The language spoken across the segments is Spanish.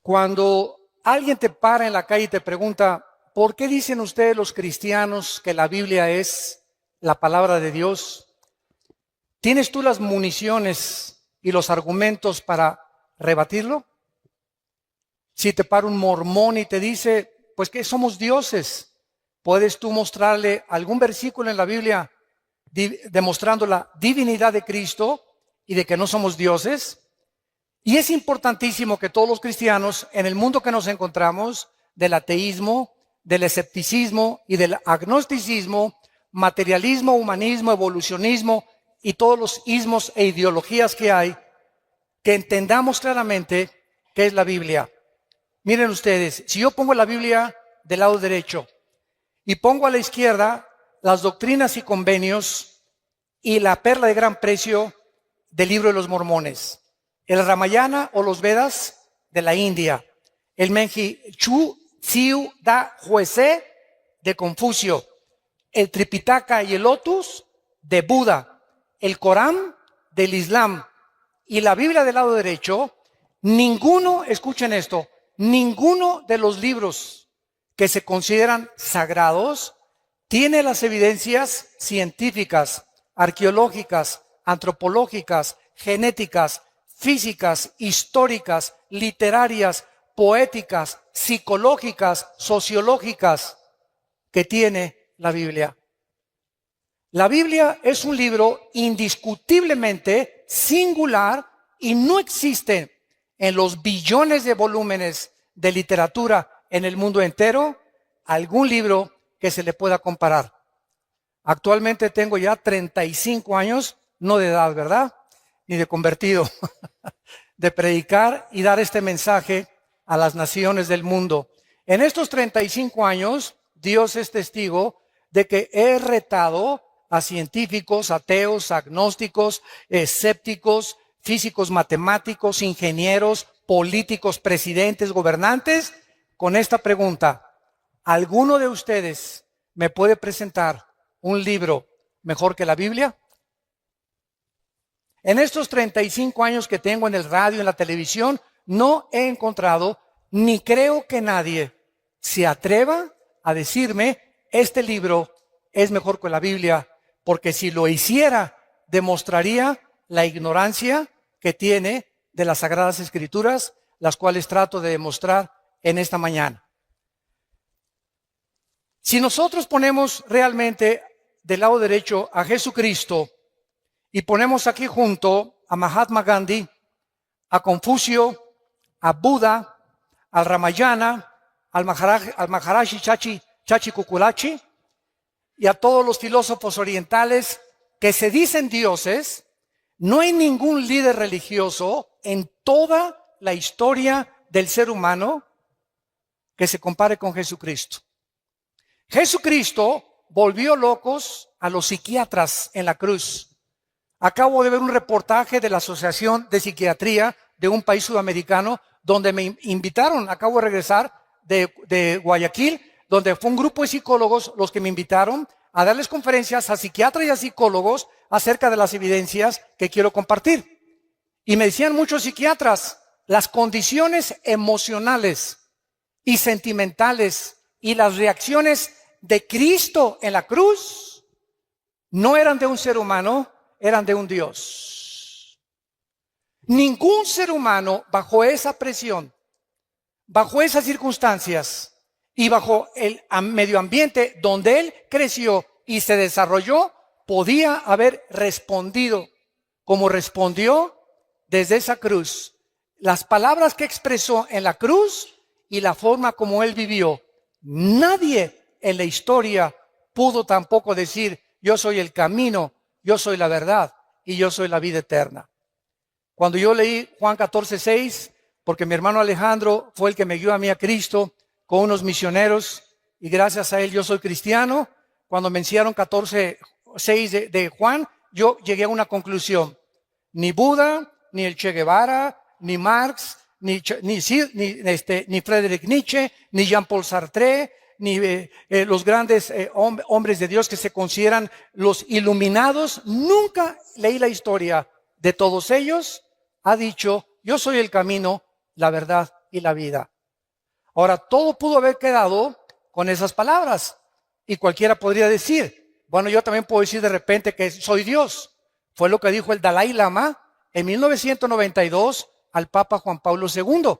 Cuando alguien te para en la calle y te pregunta, ¿por qué dicen ustedes los cristianos que la Biblia es la palabra de Dios? ¿Tienes tú las municiones y los argumentos para rebatirlo? Si te para un mormón y te dice, pues que somos dioses, ¿puedes tú mostrarle algún versículo en la Biblia demostrando la divinidad de Cristo y de que no somos dioses? Y es importantísimo que todos los cristianos, en el mundo que nos encontramos, del ateísmo, del escepticismo y del agnosticismo, materialismo, humanismo, evolucionismo y todos los ismos e ideologías que hay, que entendamos claramente qué es la Biblia. Miren ustedes, si yo pongo la Biblia del lado derecho y pongo a la izquierda las doctrinas y convenios y la perla de gran precio del libro de los mormones, el Ramayana o los Vedas de la India, el Menji Chu Tsiu Da Huese de Confucio, el Tripitaka y el Lotus de Buda, el Corán del Islam y la Biblia del lado derecho, ninguno, escuchen esto, ninguno de los libros que se consideran sagrados tiene las evidencias científicas, arqueológicas, antropológicas, genéticas, físicas, históricas, literarias, poéticas, psicológicas, sociológicas que tiene la Biblia. La Biblia es un libro indiscutiblemente singular y no existe en los billones de volúmenes de literatura en el mundo entero algún libro que se le pueda comparar. Actualmente tengo ya 35 años, no de edad, ¿verdad? Ni de convertido, de predicar y dar este mensaje a las naciones del mundo. En estos 35 años, Dios es testigo de que he retado a científicos, ateos, agnósticos, escépticos, físicos, matemáticos, ingenieros, políticos, presidentes, gobernantes, con esta pregunta: ¿alguno de ustedes me puede presentar un libro mejor que la Biblia? En estos 35 años que tengo en el radio, en la televisión, no he encontrado, ni creo que nadie se atreva a decirme, este libro es mejor que la Biblia, porque si lo hiciera, demostraría la ignorancia que tiene de las Sagradas Escrituras, las cuales trato de demostrar en esta mañana. Si nosotros ponemos realmente del lado derecho a Jesucristo y ponemos aquí junto a Mahatma Gandhi, a Confucio, a Buda, al Ramayana, al Maharaji Chachi Kukulachi y a todos los filósofos orientales que se dicen dioses, no hay ningún líder religioso en toda la historia del ser humano que se compare con Jesucristo. Jesucristo volvió locos a los psiquiatras en la cruz. Acabo de ver un reportaje de la Asociación de Psiquiatría de un país sudamericano donde me invitaron, acabo de regresar de Guayaquil, donde fue un grupo de psicólogos los que me invitaron a darles conferencias a psiquiatras y a psicólogos acerca de las evidencias que quiero compartir. Y me decían muchos psiquiatras, las condiciones emocionales y sentimentales y las reacciones de Cristo en la cruz no eran de un ser humano, eran de un Dios. Ningún ser humano bajo esa presión, bajo esas circunstancias y bajo el medio ambiente donde él creció y se desarrolló, podía haber respondido como respondió desde esa cruz. Las palabras que expresó en la cruz y la forma como él vivió. Nadie en la historia pudo tampoco decir, yo soy el camino, yo soy la verdad y yo soy la vida eterna. Cuando yo leí Juan 14:6, porque mi hermano Alejandro fue el que me guió a mí a Cristo con unos misioneros y gracias a él yo soy cristiano, cuando me enseñaron 14:6 de Juan, yo llegué a una conclusión. Ni Buda, ni el Che Guevara, ni Marx, ni Friedrich Nietzsche, ni Jean-Paul Sartre, ni los grandes hombres de Dios que se consideran los iluminados, nunca leí la historia de todos ellos, ha dicho, yo soy el camino, la verdad y la vida. Ahora, todo pudo haber quedado con esas palabras. Y cualquiera podría decir, bueno, yo también puedo decir de repente que soy Dios. Fue lo que dijo el Dalai Lama en 1992 al Papa Juan Pablo II.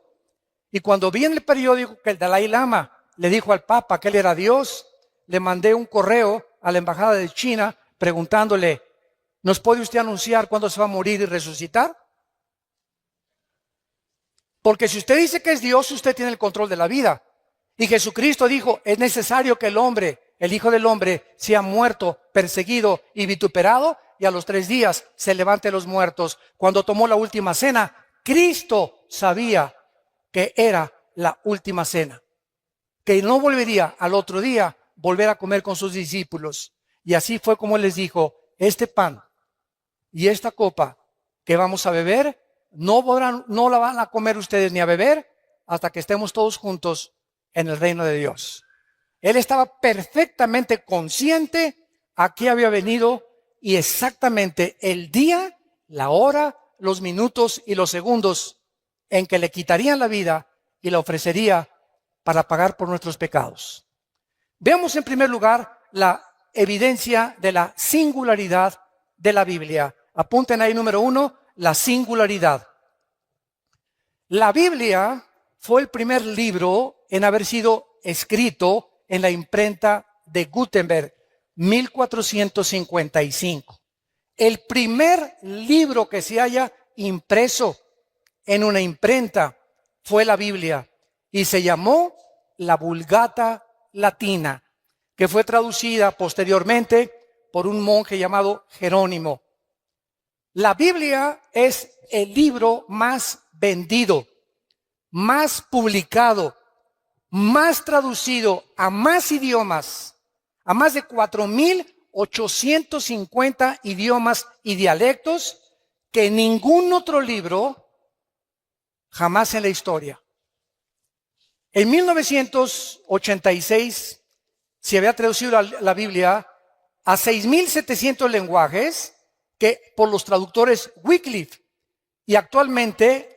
Y cuando vi en el periódico que el Dalai Lama le dijo al Papa que él era Dios, le mandé un correo a la Embajada de China preguntándole, ¿nos puede usted anunciar cuándo se va a morir y resucitar? Porque si usted dice que es Dios, usted tiene el control de la vida. Y Jesucristo dijo, es necesario que el hombre, el Hijo del Hombre, sea muerto, perseguido y vituperado, y a los 3 días se levante de los muertos. Cuando tomó la última cena, Cristo sabía que era la última cena, que no volvería al otro día volver a comer con sus discípulos. Y así fue como Él les dijo, este pan y esta copa que vamos a beber, no la van a comer ustedes ni a beber hasta que estemos todos juntos en el reino de Dios. Él estaba perfectamente consciente a qué había venido y exactamente el día, la hora, los minutos y los segundos en que le quitarían la vida y la ofrecería para pagar por nuestros pecados. Veamos en primer lugar la evidencia de la singularidad de la Biblia. Apunten ahí número 1, la singularidad. La Biblia fue el primer libro en haber sido escrito en la imprenta de Gutenberg, 1455. El primer libro que se haya impreso en una imprenta fue la Biblia y se llamó la Vulgata Latina, que fue traducida posteriormente por un monje llamado Jerónimo. La Biblia es el libro más vendido, más publicado, más traducido a más idiomas, a más de 4,850 idiomas y dialectos que ningún otro libro jamás en la historia. En 1986 se había traducido la Biblia a 6,700 lenguajes que por los traductores Wycliffe. Y actualmente,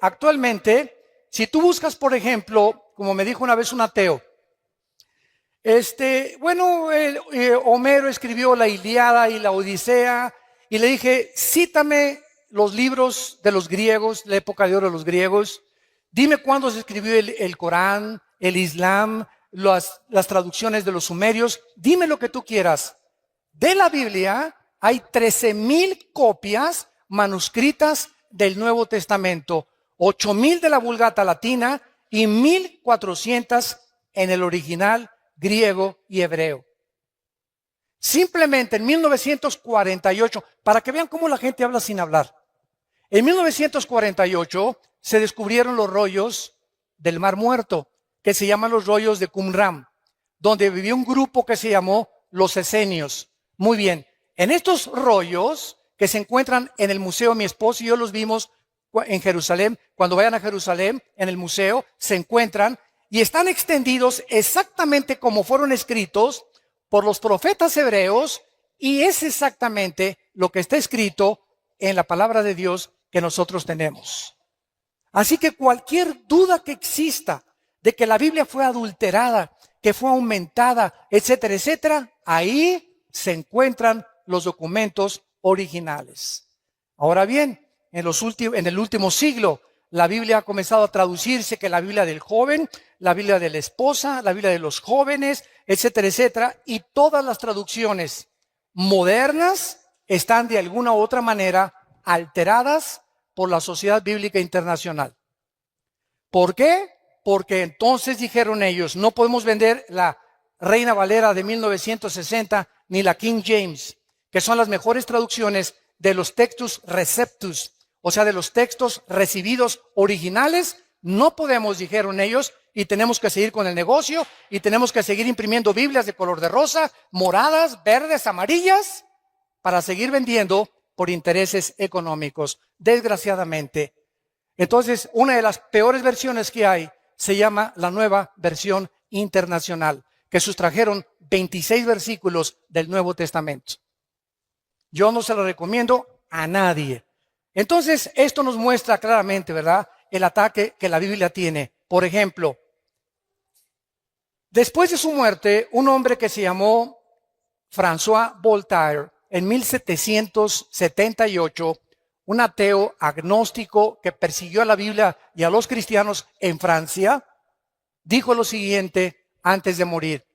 si tú buscas, por ejemplo, como me dijo una vez un ateo, Homero escribió la Ilíada y la Odisea, y le dije, cítame los libros de los griegos, la época de oro de los griegos, dime cuándo se escribió el Corán, el Islam, las traducciones de los sumerios, dime lo que tú quieras. De la Biblia hay 13,000 copias manuscritas del Nuevo Testamento, 8,000 de la Vulgata Latina y 1,400 en el original griego y hebreo. Simplemente en 1948, para que vean cómo la gente habla sin hablar, en 1948 se descubrieron los rollos del Mar Muerto, que se llaman los rollos de Qumran, donde vivió un grupo que se llamó los esenios. Muy bien, en estos rollos que se encuentran en el museo, mi esposo y yo los vimos en Jerusalén, cuando vayan a Jerusalén, en el museo, se encuentran y están extendidos exactamente como fueron escritos por los profetas hebreos, y es exactamente lo que está escrito en la palabra de Dios que nosotros tenemos. Así que cualquier duda que exista de que la Biblia fue adulterada, que fue aumentada, etcétera, etcétera, ahí se encuentran los documentos originales. Ahora bien, en el último siglo, la Biblia ha comenzado a traducirse, que la Biblia del joven, la Biblia de la esposa, la Biblia de los jóvenes, etcétera, etcétera, y todas las traducciones modernas están de alguna u otra manera alteradas por la Sociedad Bíblica Internacional. ¿Por qué? Porque entonces dijeron ellos, no podemos vender la Reina Valera de 1960 ni la King James, que son las mejores traducciones de los textus receptus, o sea, de los textos recibidos originales. No podemos, dijeron ellos, y tenemos que seguir con el negocio, y tenemos que seguir imprimiendo Biblias de color de rosa, moradas, verdes, amarillas, para seguir vendiendo por intereses económicos, desgraciadamente. Entonces, una de las peores versiones que hay se llama la Nueva Versión Internacional, que sustrajeron 26 versículos del Nuevo Testamento. Yo no se lo recomiendo a nadie. Entonces, esto nos muestra claramente, ¿verdad?, el ataque que la Biblia tiene Por ejemplo, después de su muerte, un hombre que se llamó François Voltaire, en 1778, un ateo agnóstico que persiguió a la Biblia y a los cristianos en Francia, dijo lo siguiente antes de morir: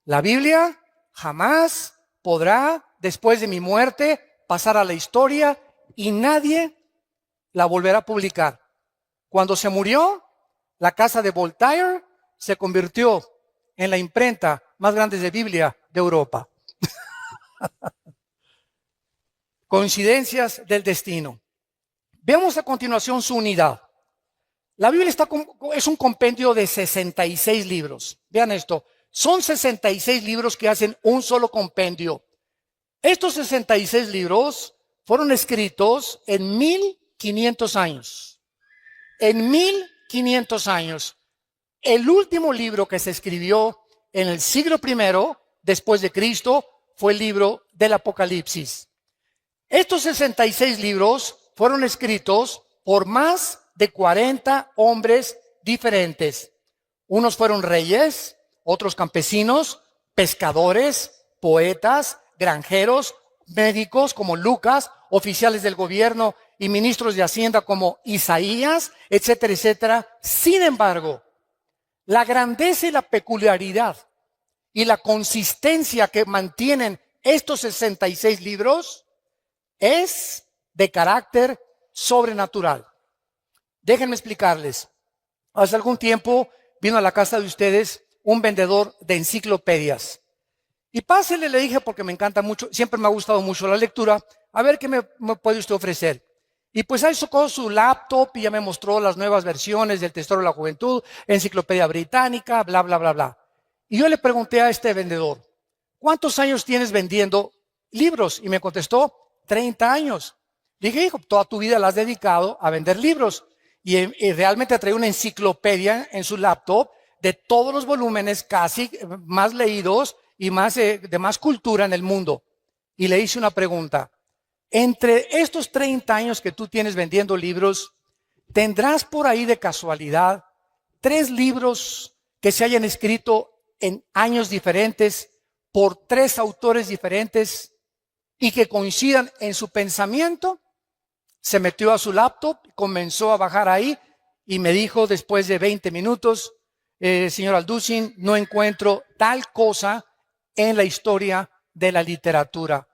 la Biblia jamás podrá, después de mi muerte, pasar a la historia y nadie la volverá a publicar. Cuando se murió, la casa de Voltaire se convirtió en la imprenta más grande de Biblia de Europa. Coincidencias del destino. Veamos a continuación su unidad. La Biblia es un compendio de 66 libros. Vean esto, son 66 libros que hacen un solo compendio. Estos 66 libros fueron escritos en 1500 años. En 1500 años. El último libro que se escribió en el siglo I después de Cristo fue el libro del Apocalipsis. Estos 66 libros fueron escritos por más de 40 hombres diferentes. Unos fueron reyes, otros campesinos, pescadores, poetas, granjeros, médicos como Lucas, oficiales del gobierno y ministros de Hacienda como Isaías, etcétera, etcétera. Sin embargo, la grandeza y la peculiaridad y la consistencia que mantienen estos 66 libros es de carácter sobrenatural. Déjenme explicarles. Hace algún tiempo vino a la casa de ustedes un vendedor de enciclopedias. Y pásele, le dije, porque me encanta mucho, siempre me ha gustado mucho la lectura, a ver qué me puede usted ofrecer. Y pues ahí sacó su laptop y ya me mostró las nuevas versiones del Tesoro de la Juventud, Enciclopedia Británica, bla, bla, bla, bla. Y yo le pregunté a este vendedor, ¿cuántos años tienes vendiendo libros? Y me contestó, 30 años. Le dije, hijo, toda tu vida la has dedicado a vender libros. Y realmente trae una enciclopedia en su laptop de todos los volúmenes casi más leídos y de más cultura en el mundo. Y le hice una pregunta. Entre estos 30 años que tú tienes vendiendo libros, ¿tendrás por ahí de casualidad 3 libros que se hayan escrito en años diferentes por 3 autores diferentes y que coincidan en su pensamiento? Se metió a su laptop, comenzó a bajar ahí y me dijo después de 20 minutos, señor Alducin, no encuentro tal cosa en la historia de la literatura.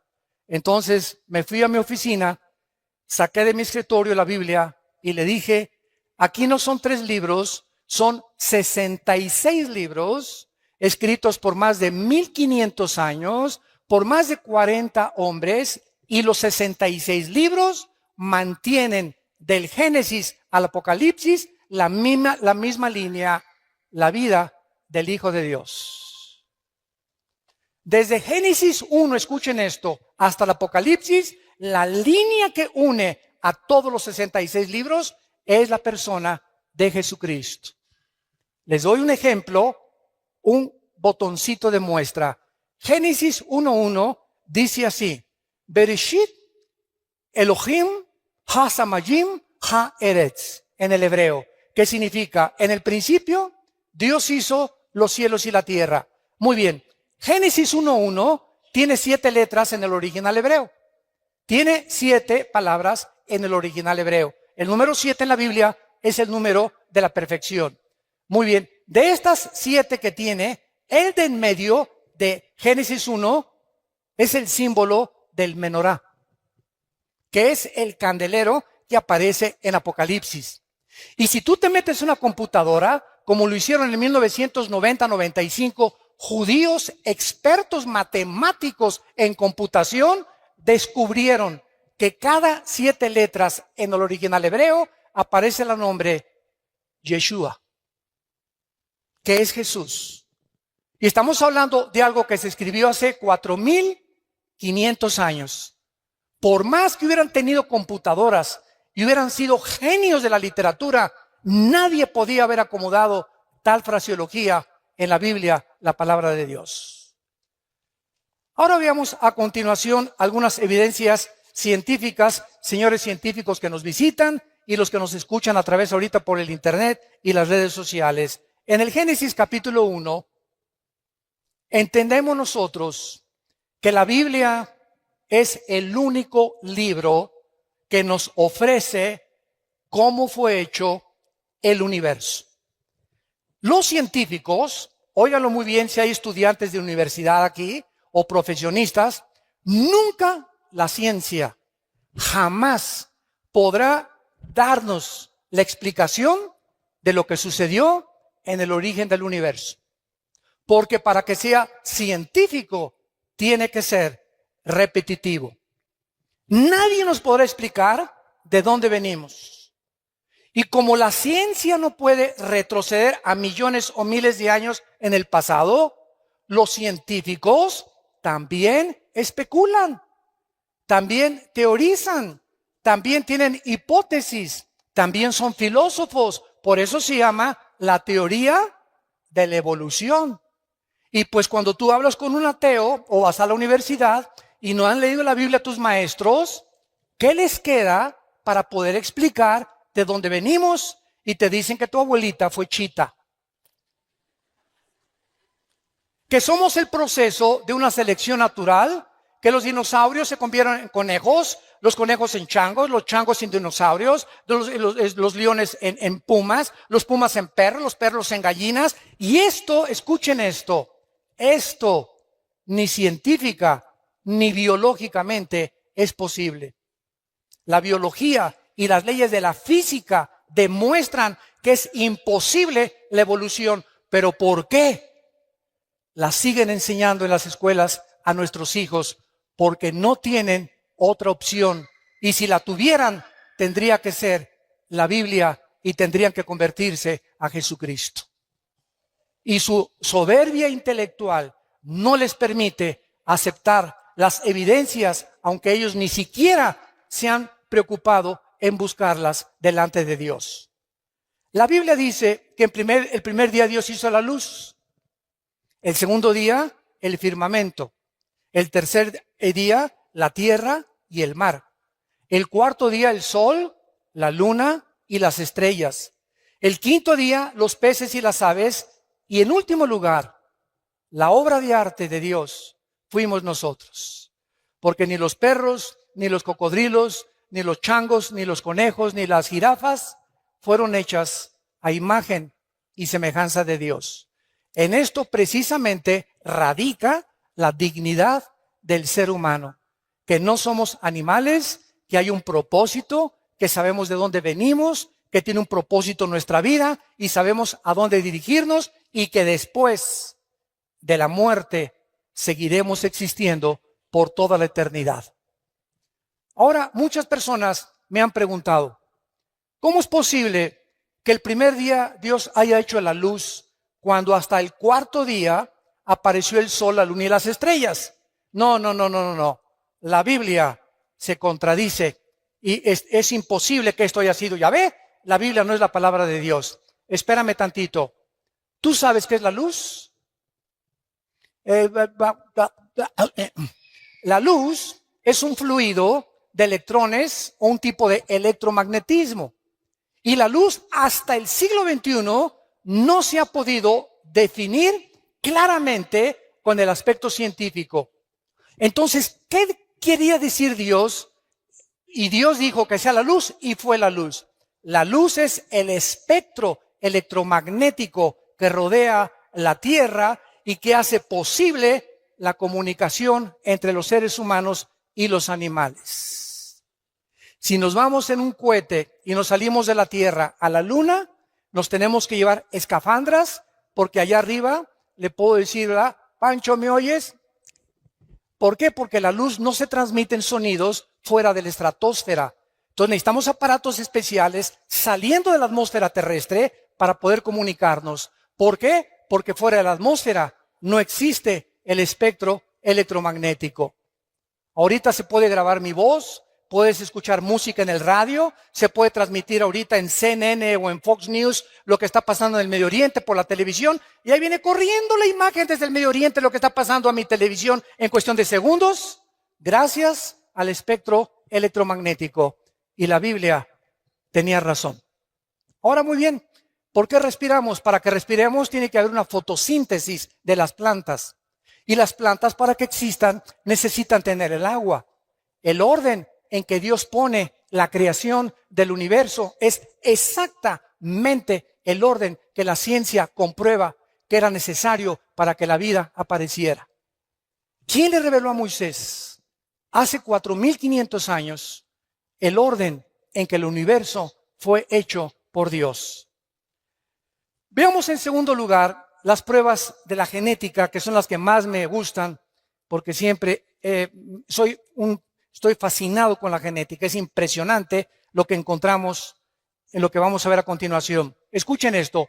Entonces me fui a mi oficina, saqué de mi escritorio la Biblia y le dije, aquí no son 3 libros, son 66 libros escritos por más de 1500 años, por más de 40 hombres, y los 66 libros mantienen del Génesis al Apocalipsis la misma línea, la vida del Hijo de Dios. Desde Génesis 1, escuchen esto, hasta el Apocalipsis, la línea que une a todos los 66 libros es la persona de Jesucristo. Les doy un ejemplo, un botoncito de muestra. Génesis 1:1 dice así, Bereshit Elohim ha-samayim ha-eretz, en el hebreo, que significa, en el principio, Dios hizo los cielos y la tierra. Muy bien. Génesis 1:1 tiene 7 letras en el original hebreo. Tiene 7 palabras en el original hebreo. El número 7 en la Biblia es el número de la perfección. Muy bien. De estas 7 que tiene, el de en medio de Génesis 1 es el símbolo del menorá, que es el candelero que aparece en Apocalipsis. Y si tú te metes en una computadora, como lo hicieron en 1990-95, judíos expertos matemáticos en computación descubrieron que cada 7 letras en el original hebreo aparece el nombre Yeshua, que es Jesús. Y estamos hablando de algo que se escribió hace 4500 años. Por más que hubieran tenido computadoras y hubieran sido genios de la literatura, nadie podía haber acomodado tal fraseología en la Biblia, la palabra de Dios. Ahora veamos a continuación algunas evidencias científicas, señores científicos que nos visitan y los que nos escuchan a través ahorita por el internet y las redes sociales. En el Génesis capítulo 1, entendemos nosotros que la Biblia es el único libro que nos ofrece cómo fue hecho el universo. Los científicos, óiganlo muy bien si hay estudiantes de universidad aquí o profesionistas, nunca la ciencia jamás podrá darnos la explicación de lo que sucedió en el origen del universo. Porque para que sea científico tiene que ser repetitivo. Nadie nos podrá explicar de dónde venimos. Y como la ciencia no puede retroceder a millones o miles de años en el pasado, los científicos también especulan, también teorizan, también tienen hipótesis, también son filósofos. Por eso se llama la teoría de la evolución. Y pues cuando tú hablas con un ateo o vas a la universidad y no han leído la Biblia tus maestros, ¿qué les queda para poder explicar de dónde venimos? Y te dicen que tu abuelita fue chita. Que somos el proceso de una selección natural, que los dinosaurios se convierten en conejos, los conejos en changos, los changos en dinosaurios, los leones en pumas, los pumas en perros, los perros en gallinas. Y esto, escuchen esto ni científica ni biológicamente es posible. La biología y las leyes de la física demuestran que es imposible la evolución. ¿Pero por qué? La siguen enseñando en las escuelas a nuestros hijos porque no tienen otra opción. Y si la tuvieran, tendría que ser la Biblia y tendrían que convertirse a Jesucristo. Y su soberbia intelectual no les permite aceptar las evidencias, aunque ellos ni siquiera se han preocupado en buscarlas delante de Dios. La Biblia dice que el primer día Dios hizo la luz, el segundo día el firmamento, el tercer día la tierra y el mar, el cuarto día el sol, la luna y las estrellas, el quinto día los peces y las aves, y en último lugar, la obra de arte de Dios fuimos nosotros. Porque ni los perros, ni los cocodrilos, ni los changos, ni los conejos, ni las jirafas fueron hechas a imagen y semejanza de Dios. En esto precisamente radica la dignidad del ser humano. Que no somos animales, que hay un propósito, que sabemos de dónde venimos, que tiene un propósito nuestra vida y sabemos a dónde dirigirnos y que después de la muerte seguiremos existiendo por toda la eternidad. Ahora, muchas personas me han preguntado, ¿cómo es posible que el primer día Dios haya hecho la luz cuando hasta el cuarto día apareció el sol, la luna y las estrellas? No. La Biblia se contradice y es imposible que esto haya sido Yahvé. La Biblia no es la palabra de Dios. Espérame tantito. ¿Tú sabes qué es la luz? La luz es un fluido de electrones o un tipo de electromagnetismo. Y la luz hasta el siglo XXI no se ha podido definir claramente con el aspecto científico. Entonces, ¿qué quería decir Dios? Y Dios dijo que sea la luz y fue la luz. La luz es el espectro electromagnético que rodea la Tierra y que hace posible la comunicación entre los seres humanos y los animales. Si nos vamos en un cohete y nos salimos de la Tierra a la Luna, nos tenemos que llevar escafandras, porque allá arriba le puedo decir, ¿verdad? Pancho, ¿me oyes? ¿Por qué? Porque la luz no se transmite en sonidos fuera de la estratosfera. Entonces necesitamos aparatos especiales saliendo de la atmósfera terrestre para poder comunicarnos. ¿Por qué? Porque fuera de la atmósfera no existe el espectro electromagnético. Ahorita se puede grabar mi voz, puedes escuchar música en el radio, se puede transmitir ahorita en CNN o en Fox News lo que está pasando en el Medio Oriente por la televisión, y ahí viene corriendo la imagen desde el Medio Oriente lo que está pasando a mi televisión en cuestión de segundos, gracias al espectro electromagnético. Y la Biblia te tenía razón. Ahora muy bien, ¿por qué respiramos? Para que respiremos tiene que haber una fotosíntesis de las plantas. Y las plantas, para que existan, necesitan tener el agua. El orden en que Dios pone la creación del universo es exactamente el orden que la ciencia comprueba que era necesario para que la vida apareciera. ¿Quién le reveló a Moisés hace 4.500 años el orden en que el universo fue hecho por Dios? Veamos en segundo lugar las pruebas de la genética, que son las que más me gustan, porque siempre estoy fascinado con la genética. Es impresionante lo que encontramos en lo que vamos a ver a continuación. Escuchen esto.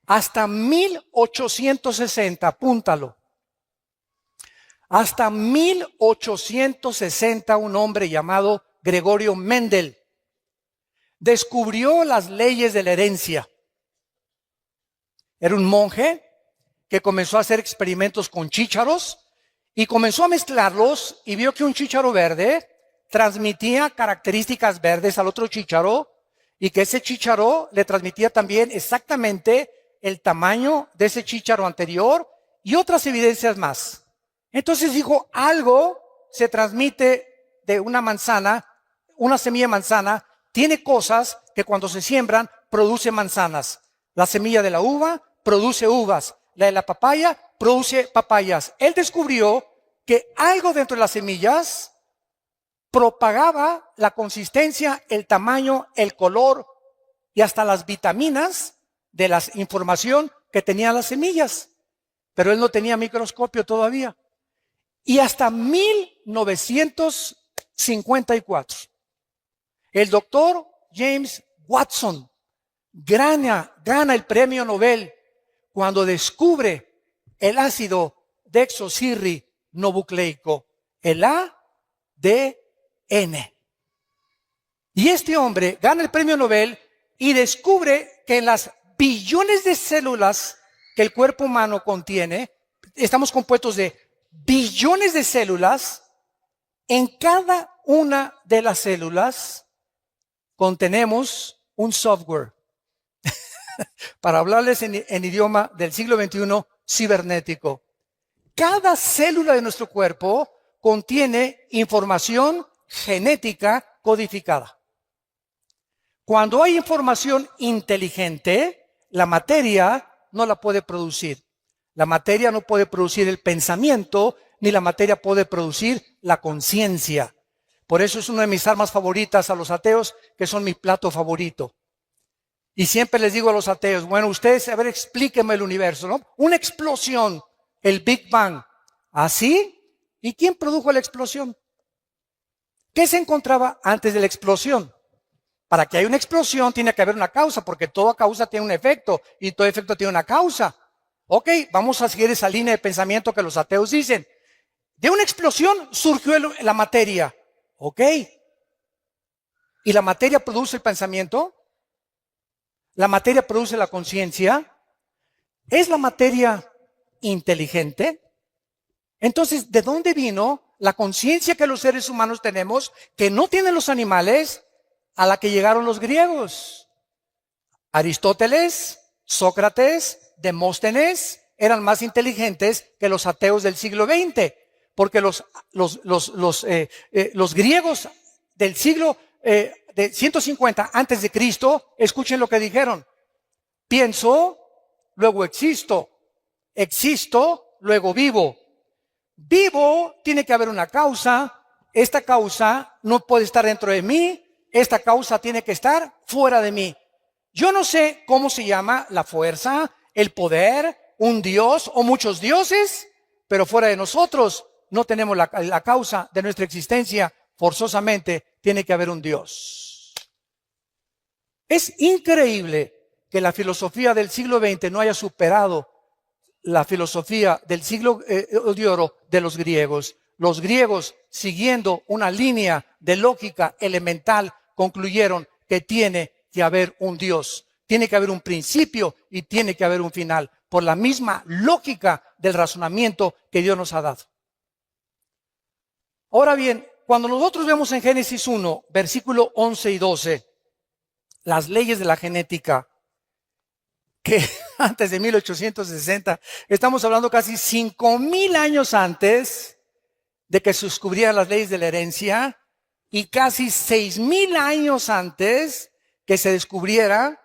Hasta 1860, apúntalo. Hasta 1860, un hombre llamado Gregorio Mendel descubrió las leyes de la herencia. Era un monje que comenzó a hacer experimentos con chícharos y comenzó a mezclarlos y vio que un chícharo verde transmitía características verdes al otro chícharo y que ese chícharo le transmitía también exactamente el tamaño de ese chícharo anterior y otras evidencias más. Entonces dijo, algo se transmite de una manzana, una semilla de manzana, tiene cosas que cuando se siembran produce manzanas. La semilla de la uva produce uvas, la de la papaya produce papayas. Él descubrió que algo dentro de las semillas propagaba la consistencia, el tamaño, el color y hasta las vitaminas de la información que tenían las semillas. Pero él no tenía microscopio todavía. Y hasta 1954, el doctor James Watson gana el premio Nobel cuando descubre el ácido desoxirribonucleico, el ADN. Y este hombre gana el premio Nobel y descubre que en las billones de células que el cuerpo humano contiene, estamos compuestos de billones de células, en cada una de las células contenemos un software. Para hablarles en idioma del siglo XXI, cibernético. Cada célula de nuestro cuerpo contiene información genética codificada. Cuando hay información inteligente, la materia no la puede producir. La materia no puede producir el pensamiento, ni la materia puede producir la conciencia. Por eso es una de mis armas favoritas a los ateos, que son mi plato favorito. Y siempre les digo a los ateos, bueno, ustedes, a ver, explíquenme el universo, ¿no? Una explosión, el Big Bang. ¿Así? ¿Y quién produjo la explosión? ¿Qué se encontraba antes de la explosión? Para que haya una explosión tiene que haber una causa, porque toda causa tiene un efecto y todo efecto tiene una causa. Ok, vamos a seguir esa línea de pensamiento que los ateos dicen. De una explosión surgió la materia. Ok. ¿Y la materia produce el pensamiento? ¿La materia produce la conciencia? ¿Es la materia inteligente? Entonces, ¿de dónde vino la conciencia que los seres humanos tenemos, que no tienen los animales, a la que llegaron los griegos? Aristóteles, Sócrates, Demóstenes eran más inteligentes que los ateos del siglo XX, porque los griegos del siglo de 150 antes de Cristo, escuchen lo que dijeron: pienso, luego existo, existo, luego vivo. Vivo, tiene que haber una causa, esta causa no puede estar dentro de mí, esta causa tiene que estar fuera de mí. Yo no sé cómo se llama la fuerza, el poder, un dios o muchos dioses, pero fuera de nosotros no tenemos la causa de nuestra existencia. Forzosamente tiene que haber un Dios. Es increíble que la filosofía del siglo XX no haya superado la filosofía del siglo de oro de los griegos. Los griegos, siguiendo una línea de lógica elemental, concluyeron que tiene que haber un Dios. Tiene que haber un principio y tiene que haber un final, por la misma lógica del razonamiento que Dios nos ha dado. Ahora bien, cuando nosotros vemos en Génesis 1, versículo 11 y 12, las leyes de la genética, que antes de 1860, estamos hablando casi 5,000 años antes de que se descubrieran las leyes de la herencia y casi 6,000 años antes que se descubrieran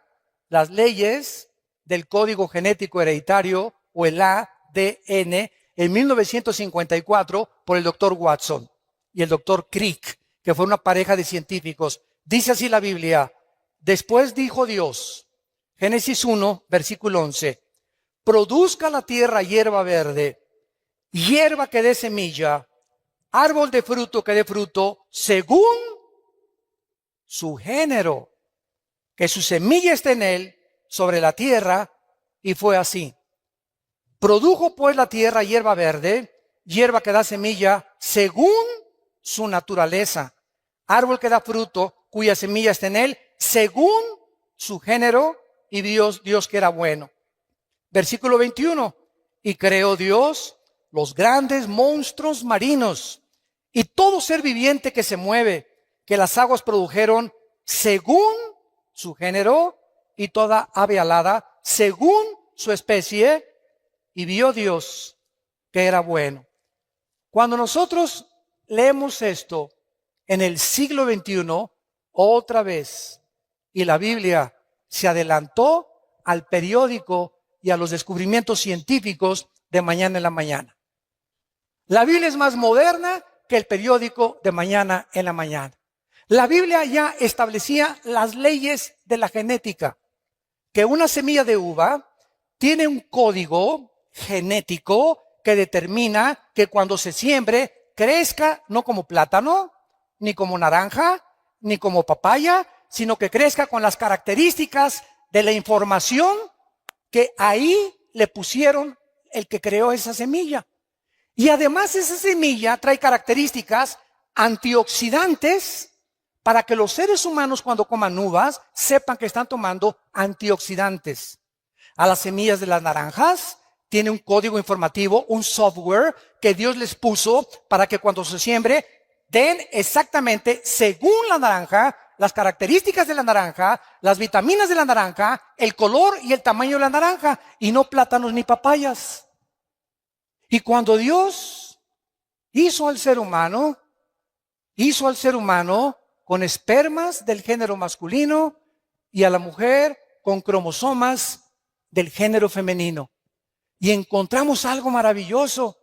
las leyes del código genético hereditario o el ADN en 1954 por el doctor Watson y el doctor Crick, que fue una pareja de científicos. Dice así la Biblia: después dijo Dios, Génesis 1, versículo 11, produzca la tierra hierba verde, hierba que dé semilla, árbol de fruto que dé fruto, según su género, que su semilla esté en él, sobre la tierra, y fue así. Produjo pues la tierra hierba verde, hierba que da semilla, según su naturaleza, árbol que da fruto, cuya semilla está en él, según su género, y Dios que era bueno. Versículo 21, y creó Dios los grandes monstruos marinos y todo ser viviente que se mueve, que las aguas produjeron según su género, y toda ave alada según su especie, y vio Dios que era bueno. Cuando nosotros leemos esto en el siglo XXI, otra vez, y la Biblia se adelantó al periódico y a los descubrimientos científicos de mañana en la mañana. La Biblia es más moderna que el periódico de mañana en la mañana. La Biblia ya establecía las leyes de la genética, que una semilla de uva tiene un código genético que determina que cuando se siembre crezca no como plátano, ni como naranja, ni como papaya, sino que crezca con las características de la información que ahí le pusieron el que creó esa semilla. Y además esa semilla trae características antioxidantes para que los seres humanos cuando coman uvas sepan que están tomando antioxidantes. A las semillas de las naranjas tiene un código informativo, un software que Dios les puso para que cuando se siembre den exactamente según la naranja, las características de la naranja, las vitaminas de la naranja, el color y el tamaño de la naranja, y no plátanos ni papayas. Y cuando Dios hizo al ser humano con espermas del género masculino y a la mujer con cromosomas del género femenino. Y encontramos algo maravilloso,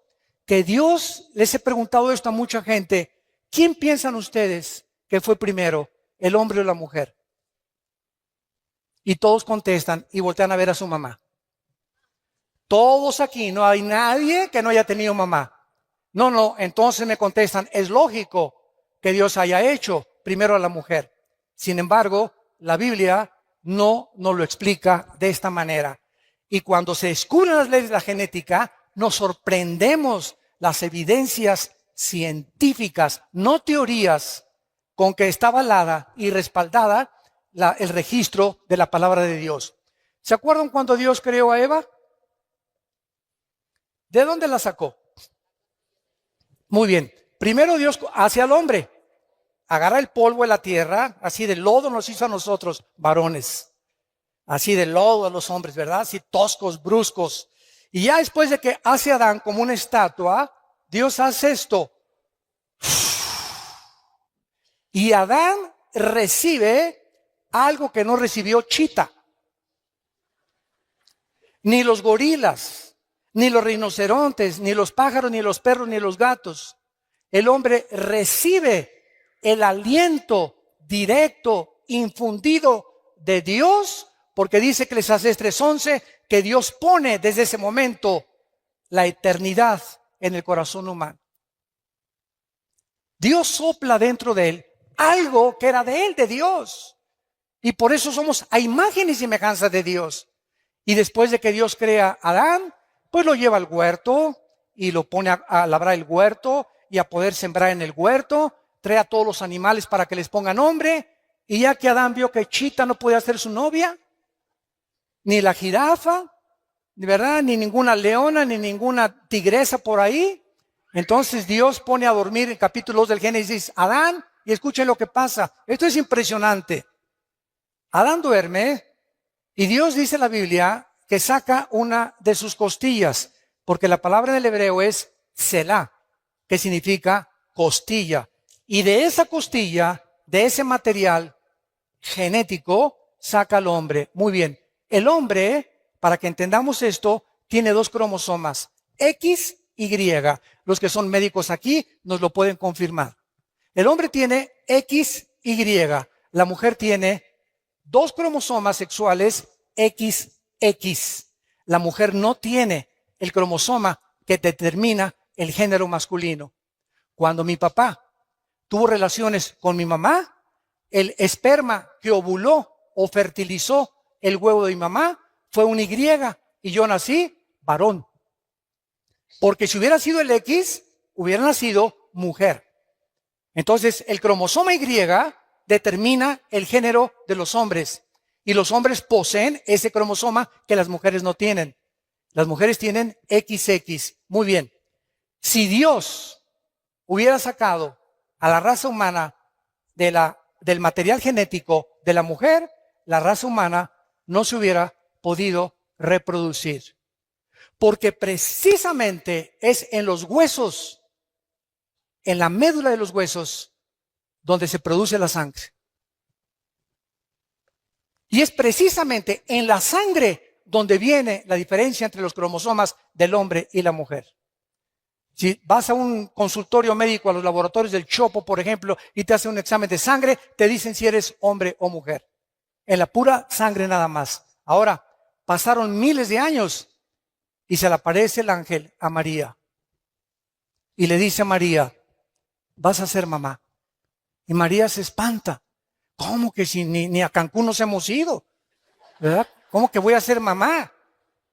que Dios, les he preguntado esto a mucha gente, ¿quién piensan ustedes que fue primero, el hombre o la mujer? Y todos contestan y voltean a ver a su mamá. Todos aquí, no hay nadie que no haya tenido mamá. No, entonces me contestan, es lógico que Dios haya hecho primero a la mujer. Sin embargo, la Biblia no nos lo explica de esta manera. Y cuando se descubren las leyes de la genética, nos sorprendemos las evidencias científicas, no teorías, con que está avalada y respaldada el registro de la palabra de Dios. ¿Se acuerdan cuando Dios creó a Eva? ¿De dónde la sacó? Muy bien. Primero Dios hace al hombre. Agarra el polvo de la tierra, así de lodo nos hizo a nosotros, varones. Así de lodo a los hombres, ¿verdad? Así toscos, bruscos. Y ya después de que hace a Adán como una estatua, Dios hace esto. Y Adán recibe algo que no recibió Chita. Ni los gorilas, ni los rinocerontes, ni los pájaros, ni los perros, ni los gatos. El hombre recibe el aliento directo, infundido de Dios, porque dice Eclesiastés 3:11 que Dios pone desde ese momento la eternidad en el corazón humano. Dios sopla dentro de él algo que era de él, de Dios. Y por eso somos a imagen y semejanza de Dios. Y después de que Dios crea a Adán, pues lo lleva al huerto y lo pone a labrar el huerto y a poder sembrar en el huerto. Trae a todos los animales para que les ponga nombre. Y ya que Adán vio que Chita no podía ser su novia, ni la jirafa, ¿verdad? Ni ninguna leona, ni ninguna tigresa por ahí. Entonces Dios pone a dormir en capítulo 2 del Génesis Adán, y escuchen lo que pasa. Esto es impresionante. Adán duerme y Dios dice en la Biblia que saca una de sus costillas, porque la palabra en el hebreo es Selah, que significa costilla. Y de esa costilla, de ese material genético, saca al hombre. Muy bien. El hombre, para que entendamos esto, tiene 2 cromosomas, X y Y. Los que son médicos aquí nos lo pueden confirmar. El hombre tiene X, Y. La mujer tiene 2 cromosomas sexuales XX. La mujer no tiene el cromosoma que determina el género masculino. Cuando mi papá tuvo relaciones con mi mamá, el esperma que ovuló o fertilizó el huevo de mi mamá fue un Y y yo nací varón. Porque si hubiera sido el X, hubiera nacido mujer. Entonces, el cromosoma Y determina el género de los hombres. Y los hombres poseen ese cromosoma que las mujeres no tienen. Las mujeres tienen XX. Muy bien. Si Dios hubiera sacado a la raza humana del material genético de la mujer, la raza humana no se hubiera podido reproducir. Porque precisamente es en los huesos, en la médula de los huesos, donde se produce la sangre. Y es precisamente en la sangre donde viene la diferencia entre los cromosomas del hombre y la mujer. Si vas a un consultorio médico, a los laboratorios del Chopo, por ejemplo, y te hacen un examen de sangre, te dicen si eres hombre o mujer. En la pura sangre nada más. Ahora, pasaron miles de años y se le aparece el ángel a María. Y le dice a María, vas a ser mamá. Y María se espanta. ¿Cómo que si ni a Cancún nos hemos ido? ¿Verdad? ¿Cómo que voy a ser mamá?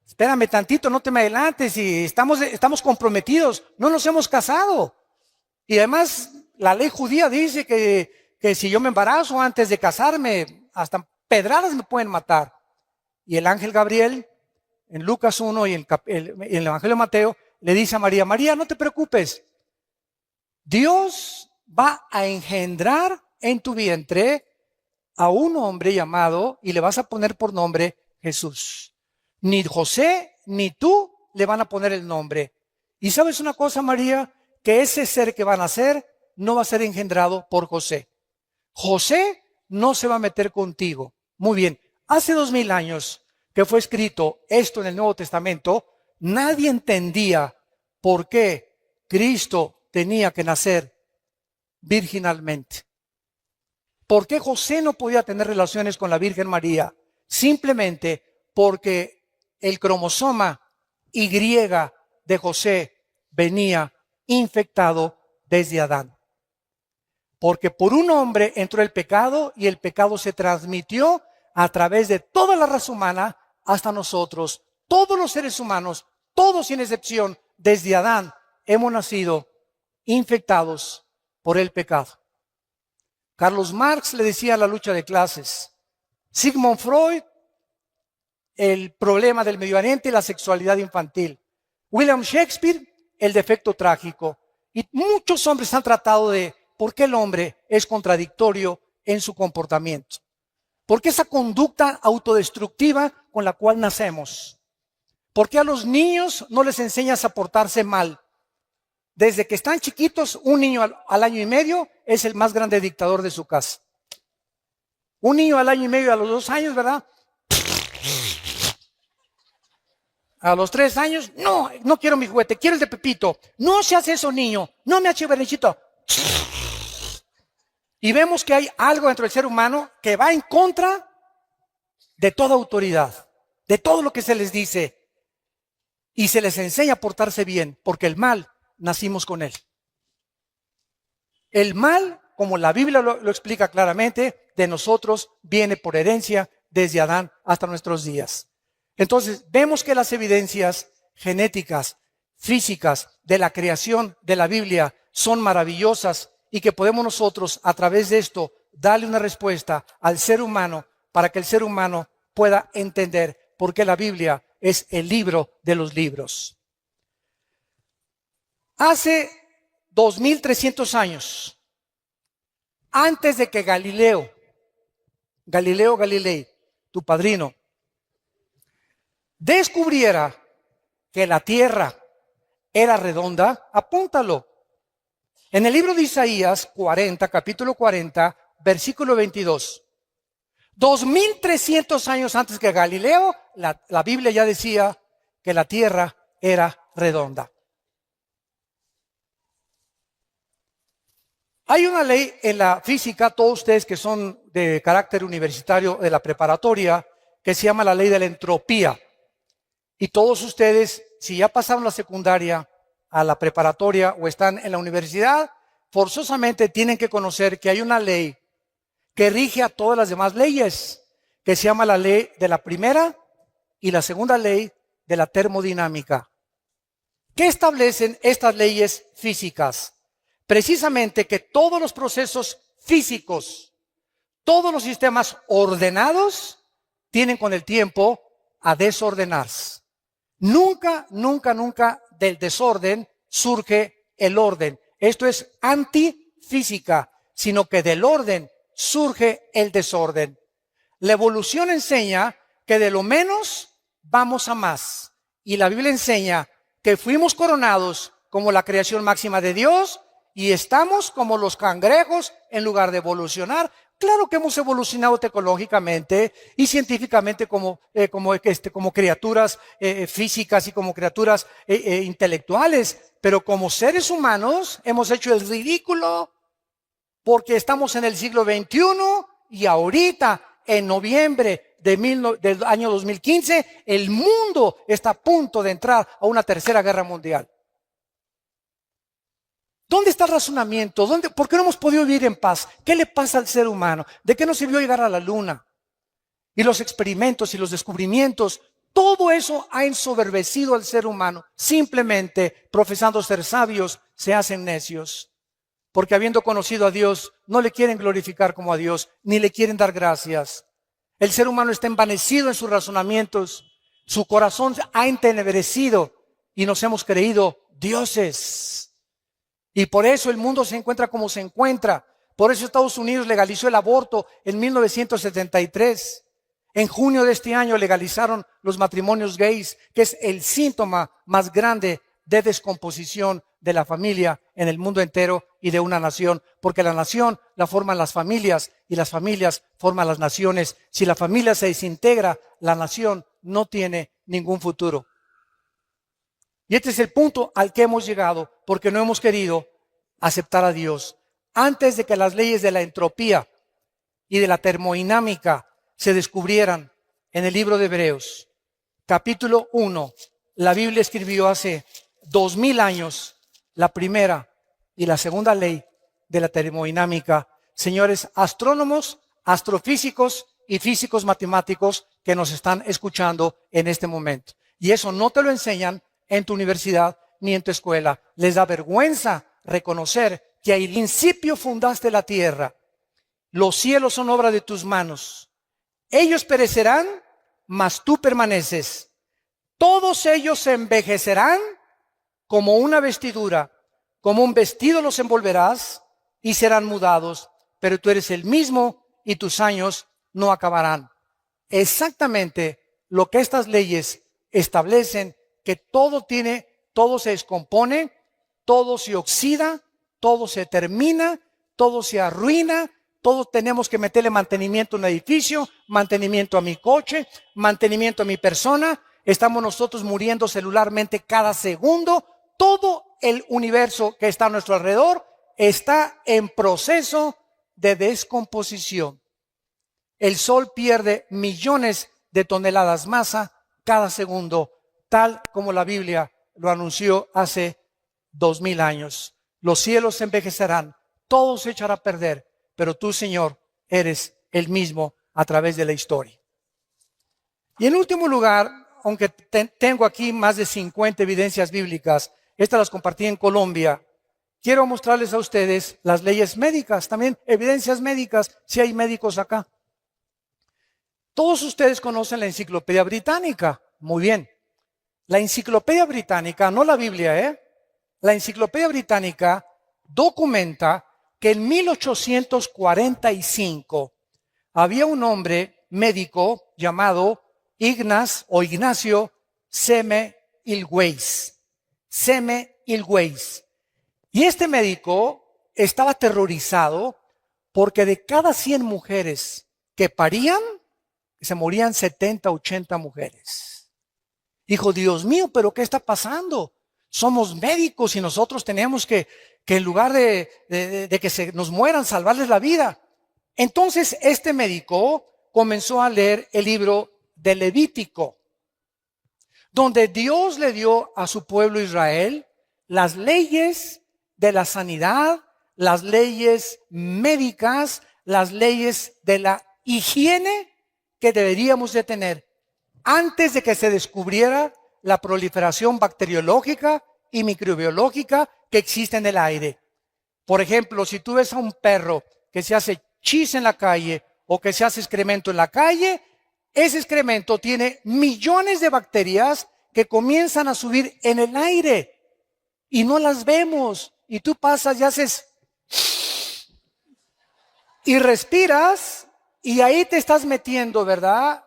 Espérame tantito, no te me adelantes, y estamos comprometidos, no nos hemos casado. Y además, la ley judía dice que si yo me embarazo antes de casarme, hasta pedradas me pueden matar. Y el ángel Gabriel, en Lucas 1 y en el Evangelio de Mateo, le dice a María, María, no te preocupes, Dios va a engendrar en tu vientre a un hombre llamado, y le vas a poner por nombre Jesús. Ni José ni tú le van a poner el nombre. Y ¿sabes una cosa, María? Que ese ser que van a nacer no va a ser engendrado por José. José no se va a meter contigo. Muy bien, hace 2000 años que fue escrito esto en el Nuevo Testamento, nadie entendía por qué Cristo tenía que nacer virginalmente. ¿Por qué José no podía tener relaciones con la Virgen María? Simplemente porque el cromosoma Y de José venía infectado desde Adán. Porque por un hombre entró el pecado y el pecado se transmitió a través de toda la raza humana hasta nosotros. Todos los seres humanos, todos sin excepción, desde Adán, hemos nacido infectados por el pecado. Carlos Marx le decía la lucha de clases. Sigmund Freud, el problema del Medio Oriente y la sexualidad infantil. William Shakespeare, el defecto trágico. Y muchos hombres han tratado de por qué el hombre es contradictorio en su comportamiento. ¿Por qué esa conducta autodestructiva con la cual nacemos? ¿Por qué a los niños no les enseñas a portarse mal? Desde que están chiquitos, un niño al año y medio es el más grande dictador de su casa. Un niño al año y medio, a los 2 años, ¿verdad? A los 3 años, no quiero mi juguete, quiero el de Pepito. No se hace eso, niño, no me hace berrinchito. Y vemos que hay algo dentro del ser humano que va en contra de toda autoridad, de todo lo que se les dice. Y se les enseña a portarse bien, porque el mal nacimos con él. El mal, como la Biblia lo explica claramente, de nosotros viene por herencia desde Adán hasta nuestros días. Entonces, vemos que las evidencias genéticas, físicas de la creación de la Biblia son maravillosas y que podemos nosotros, a través de esto, darle una respuesta al ser humano para que el ser humano pueda entender por qué la Biblia es el libro de los libros. Hace 2300 años, antes de que Galileo Galileo Galilei, tu padrino, descubriera que la tierra era redonda, apúntalo. En el libro de Isaías 40, capítulo 40, versículo 22. 2300 años antes que Galileo, la Biblia ya decía que la tierra era redonda. Hay una ley en la física, todos ustedes que son de carácter universitario de la preparatoria, que se llama la ley de la entropía. Y todos ustedes, si ya pasaron la secundaria a la preparatoria o están en la universidad, forzosamente tienen que conocer que hay una ley que rige a todas las demás leyes, que se llama la ley de la primera y la segunda ley de la termodinámica. ¿Qué establecen estas leyes físicas? Precisamente que todos los procesos físicos, todos los sistemas ordenados, tienen con el tiempo a desordenarse. Nunca, nunca, nunca del desorden surge el orden. Esto es antifísica, sino que del orden surge el desorden. La evolución enseña que de lo menos vamos a más. Y la Biblia enseña que fuimos coronados como la creación máxima de Dios y estamos como los cangrejos en lugar de evolucionar. Claro que hemos evolucionado tecnológicamente y científicamente como criaturas físicas y como criaturas intelectuales, pero como seres humanos hemos hecho el ridículo porque estamos en el siglo XXI y ahorita, en noviembre del año 2015, el mundo está a punto de entrar a una tercera guerra mundial. ¿Dónde está el razonamiento? ¿Por qué no hemos podido vivir en paz? ¿Qué le pasa al ser humano? ¿De qué nos sirvió llegar a la luna? Y los experimentos y los descubrimientos, todo eso ha ensoberbecido al ser humano. Simplemente, profesando ser sabios, se hacen necios. Porque habiendo conocido a Dios, no le quieren glorificar como a Dios, ni le quieren dar gracias. El ser humano está envanecido en sus razonamientos. Su corazón ha entenebrecido y nos hemos creído dioses. Y por eso el mundo se encuentra como se encuentra. Por eso Estados Unidos legalizó el aborto en 1973. En junio de este año legalizaron los matrimonios gays, que es el síntoma más grande de descomposición de la familia en el mundo entero y de una nación. Porque la nación la forman las familias y las familias forman las naciones. Si la familia se desintegra, la nación no tiene ningún futuro. Y este es el punto al que hemos llegado porque no hemos querido aceptar a Dios. Antes de que las leyes de la entropía y de la termodinámica se descubrieran en el libro de Hebreos, capítulo 1, la Biblia escribió hace 2000 años la primera y la segunda ley de la termodinámica. Señores astrónomos, astrofísicos y físicos matemáticos que nos están escuchando en este momento. Y eso no te lo enseñan en tu universidad ni en tu escuela. Les da vergüenza reconocer que al principio fundaste la tierra. Los cielos son obra de tus manos. Ellos perecerán, mas tú permaneces. Todos ellos se envejecerán como una vestidura. Como un vestido los envolverás y serán mudados. Pero tú eres el mismo y tus años no acabarán. Exactamente lo que estas leyes establecen, que todo se descompone, todo se oxida, todo se termina, todo se arruina, todos tenemos que meterle mantenimiento a un edificio, mantenimiento a mi coche, mantenimiento a mi persona. Estamos nosotros muriendo celularmente cada segundo. Todo el universo que está a nuestro alrededor está en proceso de descomposición. El Sol pierde millones de toneladas masa cada segundo, tal como la Biblia lo anunció hace 2000 años. Los cielos se envejecerán, todo se echará a perder, pero tú, Señor, eres el mismo a través de la historia. Y en último lugar, aunque tengo aquí más de 50 evidencias bíblicas, estas las compartí en Colombia, quiero mostrarles a ustedes las leyes médicas, también evidencias médicas, si hay médicos acá. Todos ustedes conocen la Enciclopedia Británica, muy bien. La Enciclopedia Británica, no la Biblia, la Enciclopedia Británica documenta que en 1845 había un hombre médico llamado Ignacio Semmelweis. Semmelweis. Y este médico estaba aterrorizado porque de cada 100 mujeres que parían, se morían 70, 80 mujeres. Dijo, Dios mío, ¿pero qué está pasando? Somos médicos y nosotros tenemos que en lugar de que se nos mueran, salvarles la vida. Entonces este médico comenzó a leer el libro de Levítico, donde Dios le dio a su pueblo Israel las leyes de la sanidad, las leyes médicas, las leyes de la higiene que deberíamos de tener antes de que se descubriera la proliferación bacteriológica y microbiológica que existe en el aire. Por ejemplo, si tú ves a un perro que se hace chis en la calle o que se hace excremento en la calle, ese excremento tiene millones de bacterias que comienzan a subir en el aire y no las vemos. Y tú pasas y haces y respiras y ahí te estás metiendo, ¿verdad?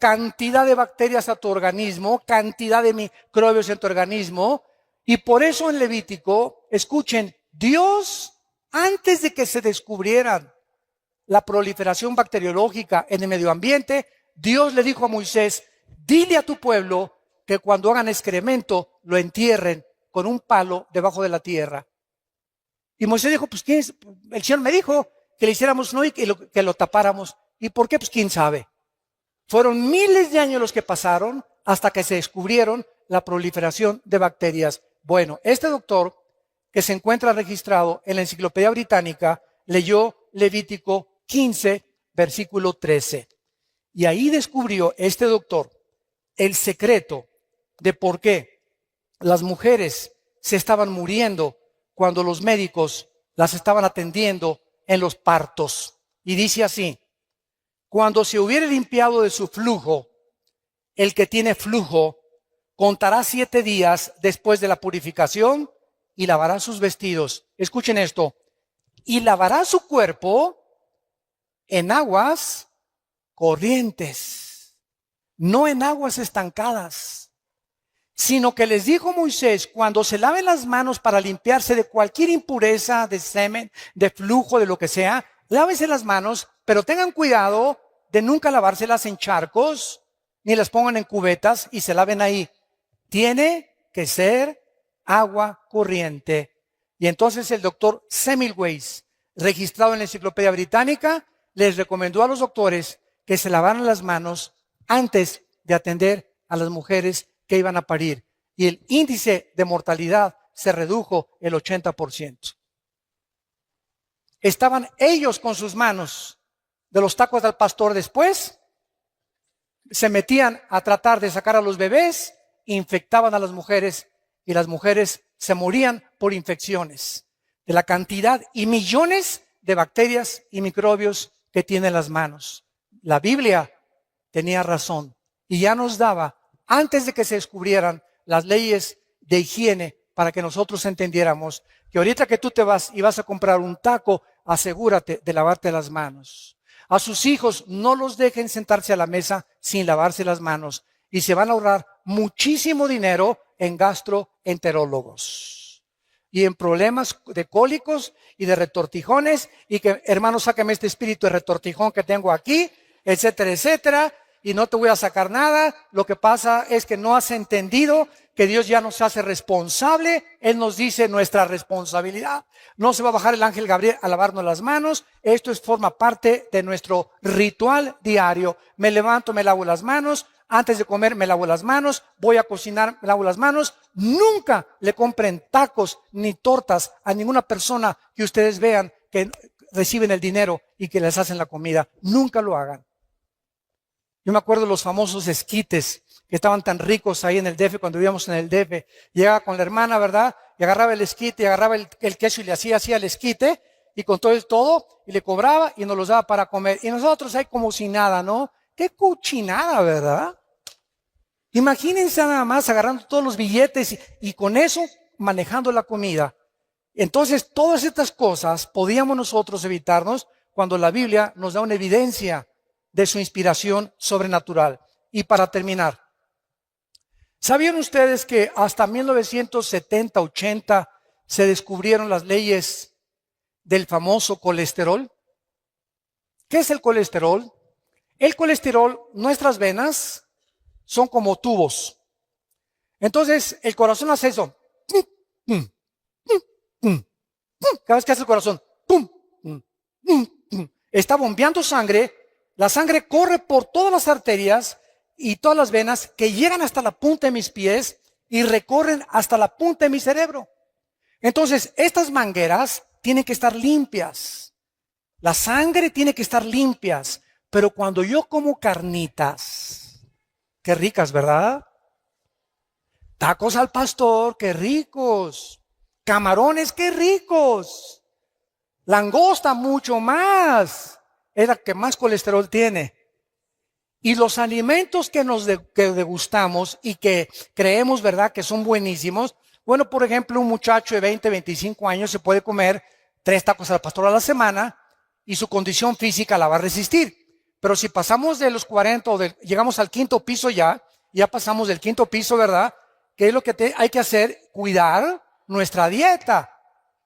Cantidad de bacterias a tu organismo, cantidad de microbios en tu organismo. Y por eso en Levítico, escuchen, Dios, antes de que se descubrieran la proliferación bacteriológica en el medio ambiente, Dios le dijo a Moisés, dile a tu pueblo que cuando hagan excremento lo entierren con un palo debajo de la tierra. Y Moisés dijo, pues ¿quién es? El Señor me dijo que le hiciéramos no y que lo tapáramos. ¿Y por qué? Pues quién sabe. Fueron miles de años los que pasaron hasta que se descubrieron la proliferación de bacterias. Bueno, este doctor que se encuentra registrado en la Enciclopedia Británica leyó Levítico 15, versículo 13. Y ahí descubrió este doctor el secreto de por qué las mujeres se estaban muriendo cuando los médicos las estaban atendiendo en los partos. Y dice así, cuando se hubiere limpiado de su flujo, el que tiene flujo contará 7 días después de la purificación y lavará sus vestidos. Escuchen esto. Y lavará su cuerpo en aguas corrientes, no en aguas estancadas, sino que les dijo Moisés, cuando se laven las manos para limpiarse de cualquier impureza, de semen, de flujo, de lo que sea, lávense las manos, pero tengan cuidado de nunca lavárselas en charcos, ni las pongan en cubetas y se laven ahí. Tiene que ser agua corriente. Y entonces el doctor Semmelweis, registrado en la Enciclopedia Británica, les recomendó a los doctores que se lavaran las manos antes de atender a las mujeres que iban a parir. Y el índice de mortalidad se redujo el 80%. Estaban ellos con sus manos de los tacos del pastor después, se metían a tratar de sacar a los bebés, infectaban a las mujeres y las mujeres se morían por infecciones de la cantidad y millones de bacterias y microbios que tienen las manos. La Biblia tenía razón y ya nos daba, antes de que se descubrieran las leyes de higiene, para que nosotros entendiéramos que ahorita que tú te vas y vas a comprar un taco, asegúrate de lavarte las manos. A sus hijos no los dejen sentarse a la mesa sin lavarse las manos y se van a ahorrar muchísimo dinero en gastroenterólogos y en problemas de cólicos y de retortijones y que, hermano, sácame este espíritu de retortijón que tengo aquí, etcétera, etcétera, y no te voy a sacar nada. Lo que pasa es que no has entendido que Dios ya nos hace responsable. Él nos dice nuestra responsabilidad. No se va a bajar el ángel Gabriel a lavarnos las manos. Esto forma parte de nuestro ritual diario. Me levanto, me lavo las manos. Antes de comer me lavo las manos. Voy a cocinar, me lavo las manos. Nunca le compren tacos ni tortas a ninguna persona que ustedes vean que reciben el dinero y que les hacen la comida. Nunca lo hagan. Yo me acuerdo de los famosos esquites que estaban tan ricos ahí en el DF, cuando vivíamos en el DF. Llegaba con la hermana, ¿verdad? Y agarraba el esquite, y agarraba el queso y le hacía así al esquite, y con todo, y le cobraba y nos los daba para comer. Y nosotros ahí como si nada, ¿no? Qué cochinada, ¿verdad? Imagínense nada más agarrando todos los billetes y con eso manejando la comida. Entonces, todas estas cosas podíamos nosotros evitarnos cuando la Biblia nos da una evidencia de su inspiración sobrenatural. Y para terminar, ¿sabían ustedes que hasta 1970-80 se descubrieron las leyes del famoso colesterol? ¿Qué es el colesterol? El colesterol, nuestras venas son como tubos. Entonces, el corazón hace eso. Cada vez que hace el corazón, está bombeando sangre. La sangre corre por todas las arterias y todas las venas que llegan hasta la punta de mis pies y recorren hasta la punta de mi cerebro. Entonces, estas mangueras tienen que estar limpias. La sangre tiene que estar limpias. Pero cuando yo como carnitas, qué ricas, ¿verdad? Tacos al pastor, qué ricos. Camarones, qué ricos. Langosta, mucho más. Es la que más colesterol tiene. Y los alimentos que que degustamos y que creemos, ¿verdad?, que son buenísimos. Bueno, por ejemplo, un muchacho de 20, 25 años se puede comer 3 tacos al pastor a la semana y su condición física la va a resistir. Pero si pasamos de los 40 o llegamos al 5º piso ya pasamos del 5º piso, ¿verdad? ¿Qué es lo que hay que hacer? Cuidar nuestra dieta.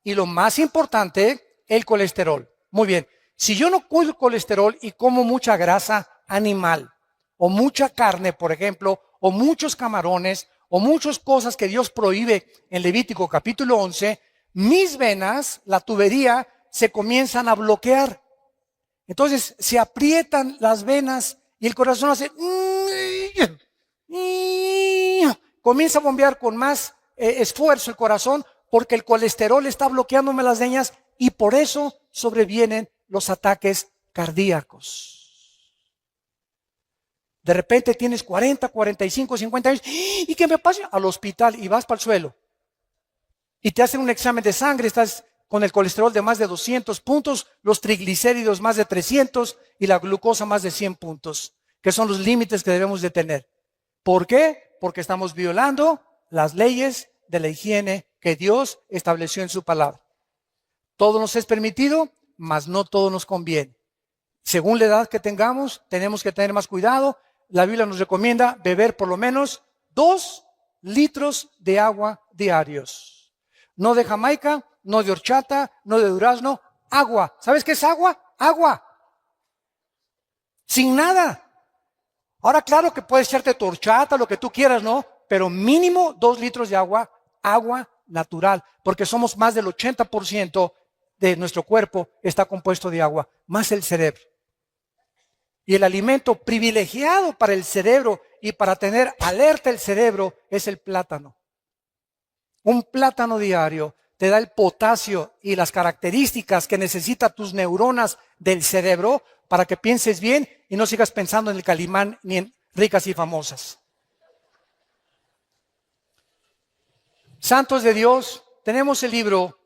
Y lo más importante, el colesterol. Muy bien. Si yo no cuido el colesterol y como mucha grasa animal, o mucha carne, por ejemplo, o muchos camarones, o muchas cosas que Dios prohíbe en Levítico capítulo 11, mis venas, la tubería, se comienzan a bloquear. Entonces se aprietan las venas y el corazón hace... Comienza a bombear con más esfuerzo el corazón porque el colesterol está bloqueándome las venas y por eso sobrevienen los ataques cardíacos. De repente tienes 40, 45, 50 años. ¿Y qué me pasa? Al hospital y vas para el suelo. Y te hacen un examen de sangre, estás con el colesterol de más de 200 puntos, los triglicéridos más de 300 y la glucosa más de 100 puntos, que son los límites que debemos de tener. ¿Por qué? Porque estamos violando las leyes de la higiene que Dios estableció en su palabra. Todo nos es permitido, mas no todo nos conviene. Según la edad que tengamos, tenemos que tener más cuidado. La Biblia nos recomienda beber por lo menos 2 litros de agua diarios. No de Jamaica, no de horchata, no de durazno, agua. ¿Sabes qué es agua? Agua. Sin nada. Ahora, claro que puedes echarte tu horchata, lo que tú quieras, ¿no? Pero mínimo 2 litros de agua, agua natural, porque somos más del 80% de nuestro cuerpo está compuesto de agua, más el cerebro. Y el alimento privilegiado para el cerebro y para tener alerta el cerebro es el plátano. Un plátano diario te da el potasio y las características que necesitan tus neuronas del cerebro para que pienses bien y no sigas pensando en el Calimán ni en ricas y famosas. Santos de Dios, tenemos el libro,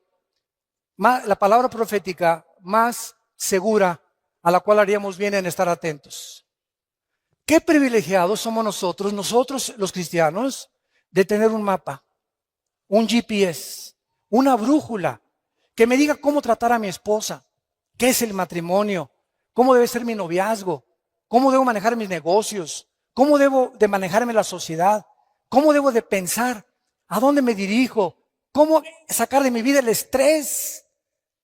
la palabra profética más segura a la cual haríamos bien en estar atentos. Qué privilegiados somos nosotros los cristianos, de tener un mapa, un GPS, una brújula, que me diga cómo tratar a mi esposa, qué es el matrimonio, cómo debe ser mi noviazgo, cómo debo manejar mis negocios, cómo debo de manejarme la sociedad, cómo debo de pensar, a dónde me dirijo, cómo sacar de mi vida el estrés,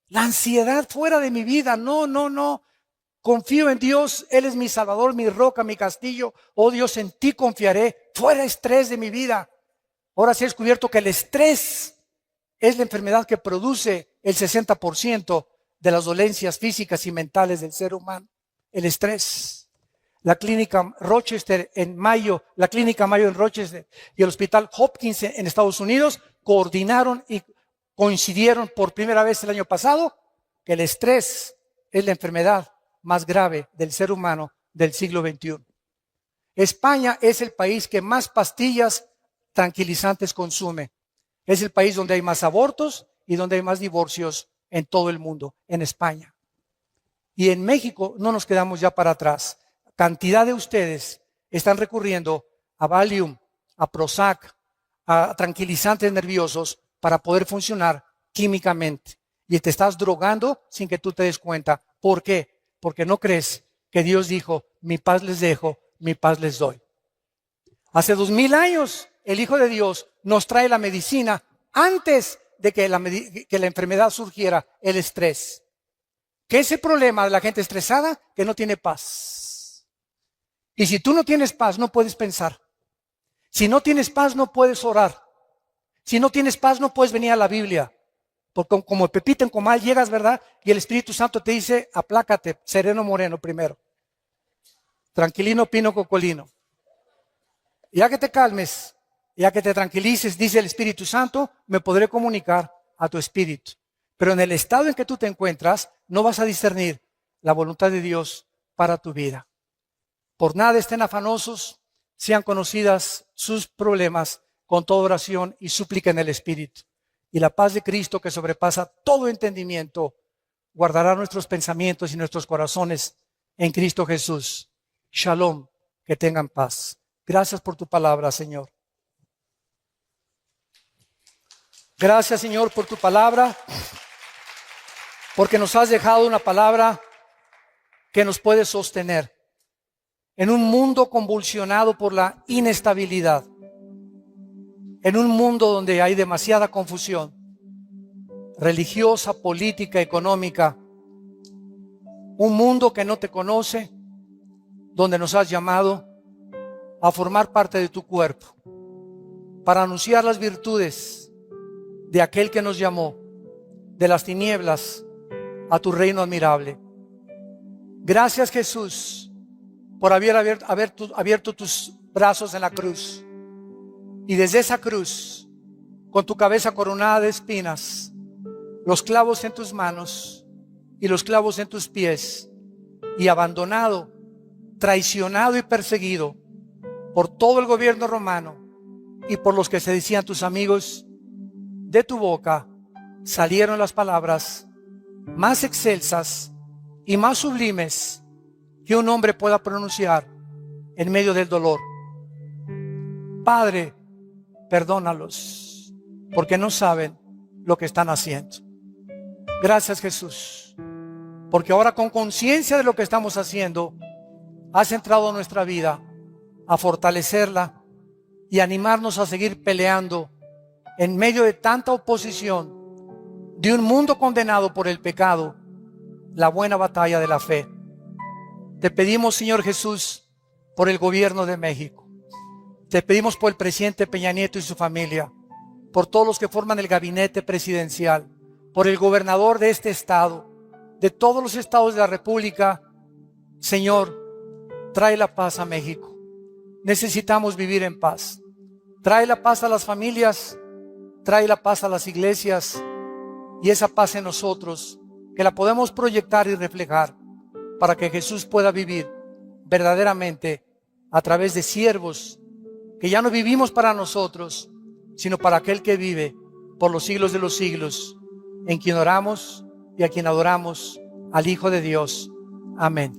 la ansiedad fuera de mi vida. No. Confío en Dios, Él es mi Salvador, mi roca, mi castillo. Oh Dios, en ti confiaré, fuera estrés de mi vida. Ahora sí he descubierto que el estrés es la enfermedad que produce el 60% de las dolencias físicas y mentales del ser humano. El estrés. La clínica Rochester en Mayo, la clínica Mayo en Rochester y el hospital Hopkins en Estados Unidos coordinaron y coincidieron por primera vez el año pasado que el estrés es la enfermedad más grave del ser humano del siglo XXI. España es el país que más pastillas tranquilizantes consume. Es el país donde hay más abortos y donde hay más divorcios en todo el mundo, en España. Y en México no nos quedamos ya para atrás. Cantidad de ustedes están recurriendo a Valium, a Prozac, a tranquilizantes nerviosos para poder funcionar químicamente. Y te estás drogando sin que tú te des cuenta. ¿Por qué? Porque no crees que Dios dijo, mi paz les dejo, mi paz les doy. Hace 2000 años el Hijo de Dios nos trae la medicina antes de que la enfermedad surgiera, el estrés. ¿Qué es el problema de la gente estresada? Que no tiene paz. Y si tú no tienes paz, no puedes pensar. Si no tienes paz, no puedes orar. Si no tienes paz, no puedes venir a la Biblia. Porque como Pepito en Comal llegas, ¿verdad? Y el Espíritu Santo te dice, aplácate, sereno moreno primero. Tranquilino pino cocolino. Ya que te calmes, ya que te tranquilices, dice el Espíritu Santo, me podré comunicar a tu espíritu. Pero en el estado en que tú te encuentras, no vas a discernir la voluntad de Dios para tu vida. Por nada estén afanosos, sean conocidas sus problemas con toda oración y súplica en el Espíritu. Y la paz de Cristo, que sobrepasa todo entendimiento, guardará nuestros pensamientos y nuestros corazones en Cristo Jesús. Shalom, que tengan paz. Gracias por tu palabra, Señor. Gracias, Señor, por tu palabra, porque nos has dejado una palabra que nos puede sostener en un mundo convulsionado por la inestabilidad, en un mundo donde hay demasiada confusión religiosa, política, económica, un mundo que no te conoce, donde nos has llamado a formar parte de tu cuerpo para anunciar las virtudes de aquel que nos llamó de las tinieblas a tu reino admirable. Gracias, Jesús, por haber abierto tus brazos en la cruz, y desde esa cruz, con tu cabeza coronada de espinas, los clavos en tus manos y los clavos en tus pies, y abandonado, traicionado y perseguido por todo el gobierno romano y por los que se decían tus amigos, de tu boca salieron las palabras más excelsas y más sublimes que un hombre pueda pronunciar en medio del dolor. Padre, perdónalos, porque no saben lo que están haciendo. Gracias, Jesús, porque ahora, con conciencia de lo que estamos haciendo, has entrado a nuestra vida a fortalecerla y animarnos a seguir peleando en medio de tanta oposición de un mundo condenado por el pecado, la buena batalla de la fe. Te pedimos, Señor Jesús, por el gobierno de México. Te pedimos por el presidente Peña Nieto y su familia, por todos los que forman el gabinete presidencial, por el gobernador de este estado, de todos los estados de la República. Señor, trae la paz a México. Necesitamos vivir en paz. Trae la paz a las familias, trae la paz a las iglesias, y esa paz en nosotros, que la podemos proyectar y reflejar para que Jesús pueda vivir verdaderamente a través de siervos que ya no vivimos para nosotros, sino para aquel que vive por los siglos de los siglos, en quien oramos y a quien adoramos, al Hijo de Dios. Amén.